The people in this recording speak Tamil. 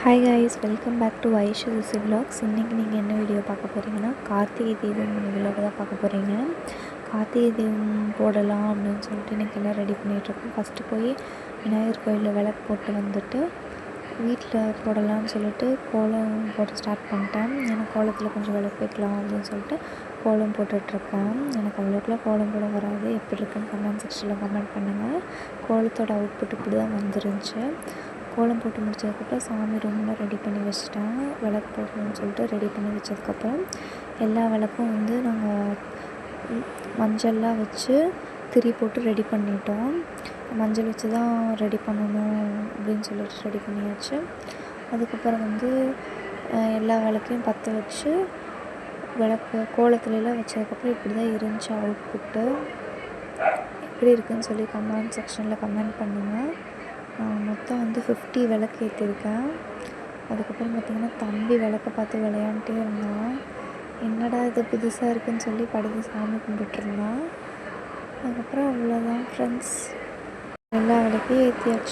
Hi guys, welcome back to Vaishusi vlogs. இன்றைக்கி நீங்கள் என்ன வீடியோ பார்க்க போகிறீங்கன்னா, கார்த்திகை தீபம் விலாக் தான் பார்க்க போகிறீங்க. கார்த்திகை தீபம் போடலாம் அப்படின்னு சொல்லிட்டு இன்றைக்கி எல்லாம் ரெடி பண்ணிகிட்ருக்கோம். ஃபஸ்ட்டு போய் விநாயகர் கோயிலில் விளக்கு போட்டு வந்துட்டு வீட்டில் போடலான்னு சொல்லிட்டு கோலம் போட்டு ஸ்டார்ட் பண்ணிட்டேன். ஏன்னா கோலத்தில் கொஞ்சம் விளக்கு வைக்கலாம் அப்படின்னு சொல்லிட்டு கோலம் போட்டுட்ருக்கேன். எனக்கு அவ்வளோக்குலாம் கோலம் போட வராது. எப்படி இருக்குன்னு கமெண்ட் செக்ஷனில் கமெண்ட் பண்ணுங்கள். கோலத்தோட அவுட்புட் இப்படி தான் வந்துருந்துச்சு. கோலம் போட்டு முடிச்சதுக்கப்புறம் சாமி ரூம்லாம் ரெடி பண்ணி வச்சுட்டேன். விளக்கு போடணும்னு சொல்லிட்டு ரெடி பண்ணி வச்சதுக்கப்புறம் எல்லா விளக்கும் நாங்கள் மஞ்சள்லாம் வச்சு திரி போட்டு ரெடி பண்ணிட்டோம். மஞ்சள் வச்சு தான் ரெடி பண்ணணும் அப்படின்னு சொல்லிட்டு ரெடி பண்ணியாச்சு. அதுக்கப்புறம் எல்லா விளக்கையும் பற்ற வச்சு விளக்கு கோலத்துலலாம் வச்சதுக்கப்புறம் இப்படி தான் இருந்துச்சு அவுட்புட்டு. எப்படி இருக்குதுன்னு சொல்லி கமெண்ட் செக்ஷனில் கமெண்ட் பண்ணுங்கள். மொத்தம் 50 விளக்கு ஏற்றிருக்கேன். அதுக்கப்புறம் பார்த்திங்கன்னா தம்பி விளக்க பார்த்து விளையாண்டுட்டே இருந்தான். என்னடா இது புதுசாக இருக்குதுன்னு சொல்லி படுத்து சாமி கும்பிட்டுருந்தான். அதுக்கப்புறம் அவ்வளோதான் ஃப்ரெண்ட்ஸ், எல்லா விளக்கையும் ஏற்றியாச்சு.